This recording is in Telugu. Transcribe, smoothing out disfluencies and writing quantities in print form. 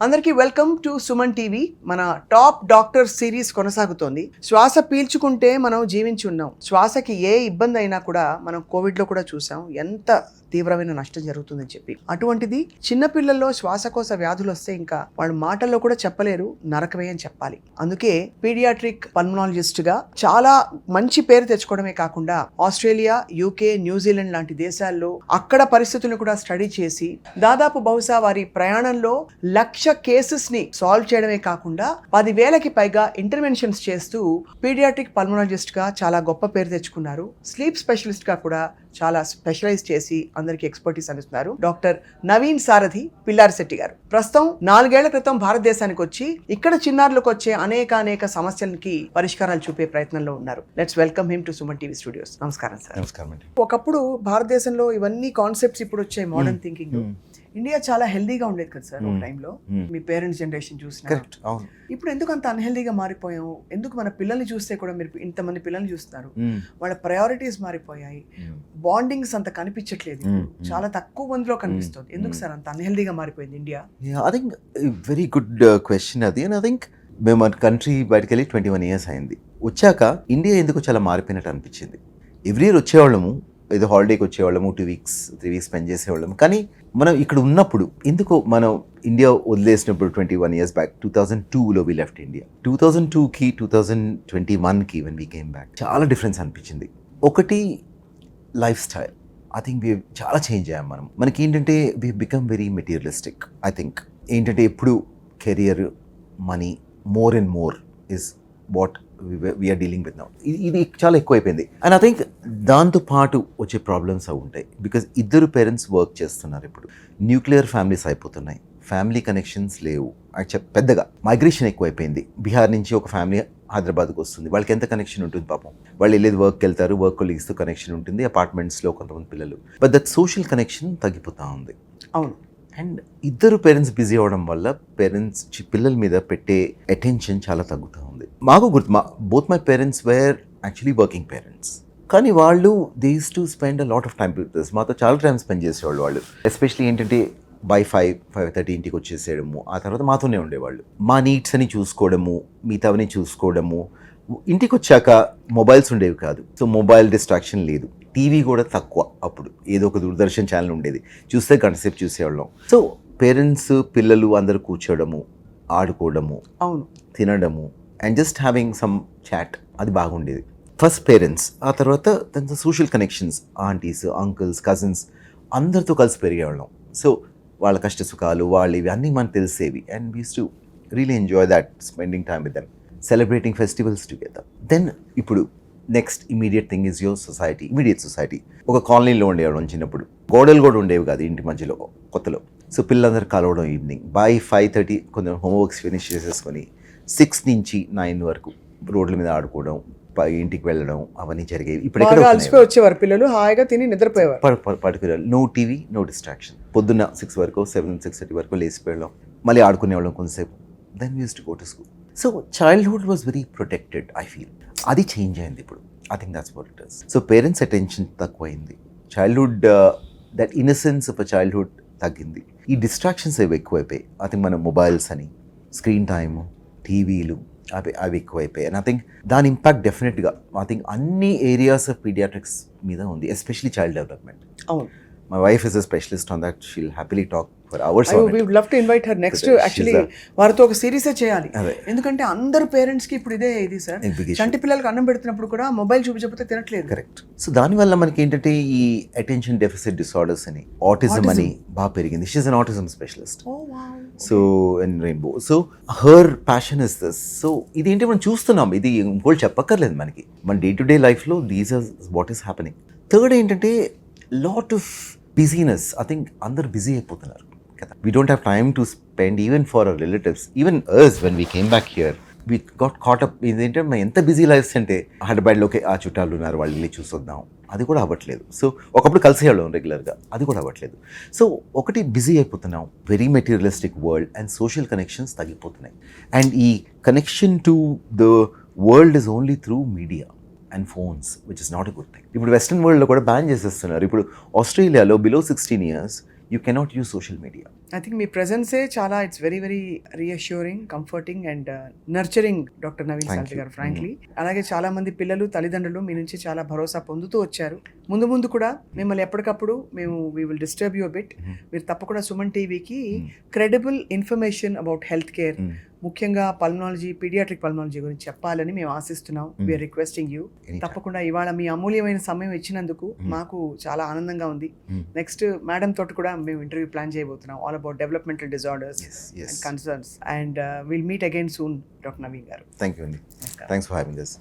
అందరికీ వెల్కమ్ టు సుమన్ టీవీ. మన టాప్ డాక్టర్ సిరీస్ కొనసాగుతోంది. శ్వాస పీల్చుకుంటే మనం జీవించి ఉన్నాం. శ్వాసకి ఏ ఇబ్బంది అయినా కూడా మనం కోవిడ్లో కూడా చూసాం ఎంత తీవ్రమైన నష్టం జరుగుతుందని చెప్పి. అటువంటిది చిన్నపిల్లల్లో శ్వాసకోశ వ్యాధులు వస్తే ఇంకా వాళ్ళు మాటల్లో కూడా చెప్పలేరు, నరకమే అని చెప్పాలి. అందుకే పీడియాట్రిక్ పల్మనాలజిస్ట్ గా చాలా మంచి పేరు తెచ్చుకోవడమే కాకుండా ఆస్ట్రేలియా, యూకే, న్యూజిలాండ్ లాంటి దేశాల్లో అక్కడ పరిస్థితులను కూడా స్టడీ చేసి దాదాపు బహుశా వారి ప్రయాణంలో 1,00,000 కేసెస్ ని సాల్వ్ చేయడమే కాకుండా 10,000కి పైగా ఇంటర్వెన్షన్స్ చేస్తూ పీడియాట్రిక్ పల్మనాలజిస్ట్ గా చాలా గొప్ప పేరు తెచ్చుకున్నారు. స్లీప్ స్పెషలిస్ట్ గా కూడా చాలా స్పెషలైజ్ చేసి అందరికి ఎక్స్పర్టీస్ అందిస్తున్నారు. డాక్టర్ నవీన్ సారథి పిల్లారిశెట్టి గారు ప్రస్తుతం 4 ఏళ్ల క్రితం భారతదేశానికి వచ్చి ఇక్కడ చిన్నారులకు వచ్చే అనేక సమస్యలకి పరిష్కారాలు చూపే ప్రయత్నంలో ఉన్నారు. Let's welcome him to Suman TV studios. నమస్కారం సార్. నమస్కారం అండి. ఒకప్పుడు భారతదేశంలో ఇవన్నీ కాన్సెప్ట్స్ ఇప్పుడు వచ్చే మోడర్న్ థింకింగ్. ఇండియా చాలా హెల్దీగా ఉండేది కదా సార్ ఒక టైంలో. మీ పేరెంట్స్ జనరేషన్ చూసిన ఇప్పుడు ఎందుకు అంత అన్హెల్దీగా మారిపోయాం? ఎందుకు మన పిల్లల్ని చూస్తే కూడా మీరు ఇంతమంది పిల్లల్ని చూస్తున్నారు, వాళ్ళ ప్రయారిటీస్ మారిపోయాయి, బాండింగ్స్ అంత కనిపించట్లేదు, చాలా తక్కువ మందిలో కనిపిస్తుంది. ఎందుకు సార్ అంత అన్హెల్దీగా మారిపోయింది India? I think very good question అది. అండ్ ఐ థింక్ మేము మన కంట్రీ బయటకు వెళ్ళి 21 years అయింది. వచ్చాక ఇండియా ఎందుకు చాలా మారిపోయినట్టు అనిపించింది. ఎవ్రీ ఇయర్ వచ్చేవాళ్ళము, ఏదో హాలిడేకి వచ్చేవాళ్ళము, 2 weeks 3 weeks స్పెండ్ చేసేవాళ్ళము. కానీ మనం ఇక్కడ ఉన్నప్పుడు ఎందుకు మనం ఇండియా వదిలేసినప్పుడు 21 years బ్యాక్ 2002లో వి లెఫ్ట్ ఇండియా. 2002కి 2021కి వెన్ వీ కేమ్ బ్యాక్ చాలా డిఫరెన్స్ అనిపించింది. ఒకటి లైఫ్ స్టైల్. ఐ థింక్ చాలా చేంజ్ అయ్యాం మనం. మనకి ఏంటంటే we become very materialistic. I think ఏంటంటే ఎప్పుడు career, money, more and more is what we're dealing with now. ఇది చాలా ఎక్కువైపోయింది. అండ్ ఐ థింక్ దాంతో పాటు వచ్చే ప్రాబ్లమ్స్ అవి ఉంటాయి. బికాజ్ ఇద్దరు పేరెంట్స్ వర్క్ చేస్తున్నారు. ఇప్పుడు న్యూక్లియర్ ఫ్యామిలీస్ అయిపోతున్నాయి, ఫ్యామిలీ కనెక్షన్స్ లేవు. పెద్దగా మైగ్రేషన్ ఎక్కువైపోయింది. బీహార్ నుంచి ఒక ఫ్యామిలీ హైదరాబాద్కి వస్తుంది, వాళ్ళకి ఎంత కనెక్షన్ ఉంటుంది పాపం. వాళ్ళు వెళ్ళేది వర్క్కి వెళ్తారు, వర్క్ కొలీగ్స్తో కనెక్షన్ ఉంటుంది, అపార్ట్మెంట్స్లో కొంతమంది పిల్లలు. బట్ దట్ సోషల్ కనెక్షన్ తగ్గిపోతూ ఉంది. అవును. అండ్ ఇద్దరు పేరెంట్స్ బిజీ అవ్వడం వల్ల పేరెంట్స్ పిల్లల మీద పెట్టే అటెన్షన్ చాలా తగ్గుతూ ఉంది. మాకు both my parents wear actually working parents. కానీ వాళ్ళు they use to spend a lot of time with us. మాతో చాలా టైం స్పెండ్ చేసేవాళ్ళు వాళ్ళు. ఎస్పెషలీ ఏంటంటే బై 5-5:30 ఇంటికి వచ్చేసేయడము, ఆ తర్వాత మాతోనే ఉండేవాళ్ళు. మా నీడ్స్ అని చూసుకోవడము, మిగతావని చూసుకోవడము. ఇంటికి వచ్చాక మొబైల్స్ ఉండేవి కాదు, సో మొబైల్ డిస్ట్రాక్షన్ లేదు. టీవీ కూడా తక్కువ. అప్పుడు ఏదో ఒక దూరదర్శన్ ఛానల్ ఉండేది, చూస్తే గంటసేపు చూసేవాళ్ళం. సో పేరెంట్స్ పిల్లలు అందరూ కూర్చోవడము, ఆడుకోవడము, అవును, తినడము and just having some chat, అది బాగుండేది. ఫస్ట్ పేరెంట్స్, ఆ తర్వాత దాని social connections, aunties, uncles, cousins అందరితో కలిసి పెరిగేవాళ్ళం. సో వాళ్ళ కష్ట సుఖాలు, వాళ్ళు ఇవి అన్నీ మనకు తెలిసేవి. And we use to really enjoy that, spending time with them, celebrating festivals together. Then ఇప్పుడు next immediate thing is your society, immediate society. ఒక కాలనీలో ఉండేవాళ్ళం చిన్నప్పుడు, గోడలు కూడా ఉండేవి కాదు ఇంటి మధ్యలో కొత్తలో. సో పిల్లలందరూ కలవడం ఈవినింగ్ బై 5:30 కొంచెం హోంవర్క్స్ ఫినిష్ చేసేసుకొని 6 నుంచి 9 వరకు రోడ్ల మీద ఆడుకోవడం, ఇంటికి వెళ్ళడం, అవన్నీ జరిగేవి. ఇప్పుడు అలసిపోయి వచ్చేవారు పిల్లలు, హాయిగా తిని నిద్రపోయేవారు. Particular no TV, no distraction. పొద్దున్న 6 వరకు 7-6:30 వరకు లేచిపోయడం, మళ్ళీ ఆడుకునేవాళ్ళం కొంతసేపు. Then use to go to school. So childhood was very protected. I feel అది చేంజ్ అయింది ఇప్పుడు. I think that's what it is. So parents attention తక్కువైంది. Childhood, that innocence of a childhood తగ్గింది. ఈ డిస్ట్రాక్షన్స్ అవి ఎక్కువైపోయాయి. ఐ థింక్ మన మొబైల్స్ అని, స్క్రీన్ టైము, టీవీలు అవి ఎక్కువైపోయాయి. అండ్ ఐ థింక్ దాని ఇంపాక్ట్ డెఫినెట్గా ఐ థింక్ అన్ని ఏరియాస్ ఆఫ్ పీడియాట్రిక్స్ మీద ఉంది, ఎస్పెషలీ చైల్డ్ డెవలప్మెంట్. అవును. My wife is a specialist on that. She'll happily talk for hours on it. We would love to invite her next. Actually వారితో ఒక సిరీస్ చేయాలి. ఎందుకంటే అందరు పేరెంట్స్ కి ఇప్పుడు ఇది సార్, చంటి పిల్లలకి అన్నం పెడుతున్నప్పుడు కూడా మొబైల్ చూపించకపోతే తినట్లేదు. కరెక్ట్. సో దానివల్ల మనకి ఏంటంటే ఈ అటెన్షన్ డెఫిసిట్ డిసార్డర్స్ అని, ఆటిజం అని బాగా పెరిగింది. She's an autism specialist. So in Rainbow. So her passion is this. So ఇదేంటి మనం చూస్తున్నాం, ఇది ఇంకోటి చెప్పక్కర్లేదు మనకి. మన డే టు డే లైఫ్లో these are what is happening. Third ఏంటంటే lot of busyness. I think అందరు బిజీ అయిపోతున్నారు కదా. We don't have time to spend even for our relatives. Even as when we came back here we got caught up. ఇదేంటంటే మనం ఎంత బిజీ లైఫ్స్ అంటే హైదరాబాద్లోకి ఆ చుట్టాలు ఉన్నారు, వాళ్ళు వెళ్ళి చూసొద్దాం, అది కూడా అవ్వట్లేదు. సో ఒకప్పుడు కలిసేవాళ్ళం రెగ్యులర్గా, అది కూడా అవ్వట్లేదు. సో ఒకటి బిజీ అయిపోతున్నాం, very materialistic world, and social connections తగ్గిపోతున్నాయి. అండ్ ఈ connection to the world is only through media and phones, which is not a good thing. ఇప్పుడు వెస్ట్రన్ వరల్డ్లో కూడా బ్యాన్ చేసేస్తున్నారు. ఇప్పుడు ఆస్ట్రేలియాలో below 16 years you cannot use social media. I think మీ ప్రెజెన్సే చాలా it's very very reassuring, comforting and nurturing doctor Naveen Thank Salvi you. Garu frankly. అలాగే చాలా మంది పిల్లలు తల్లిదండ్రులు మీ నుంచి చాలా భరోసా పొందుతూ వచ్చారు. ముందు ముందు కూడా మిమ్మల్ని ఎప్పటికప్పుడు మేము we will disturb you bit. మీరు తప్పకుండా సుమన్ టీవీకి credible information about health care, ముఖ్యంగా పల్మనాలజీ, పీడియాట్రిక్ పల్మనాలజీ గురించి చెప్పాలని మేము ఆశిస్తున్నాం. We are requesting you. తప్పకుండా ఇవాళ మీ అమూల్యమైన సమయం ఇచ్చినందుకు మాకు చాలా ఆనందంగా ఉంది. నెక్స్ట్ మేడం తోటి కూడా మేము ఇంటర్వ్యూ ప్లాన్ చేయబోతున్నాం all about developmental disorders and concerns. And will meet again soon doctor Naveen గారు. థ్యాంక్ యూ అండి. Thanks for having this.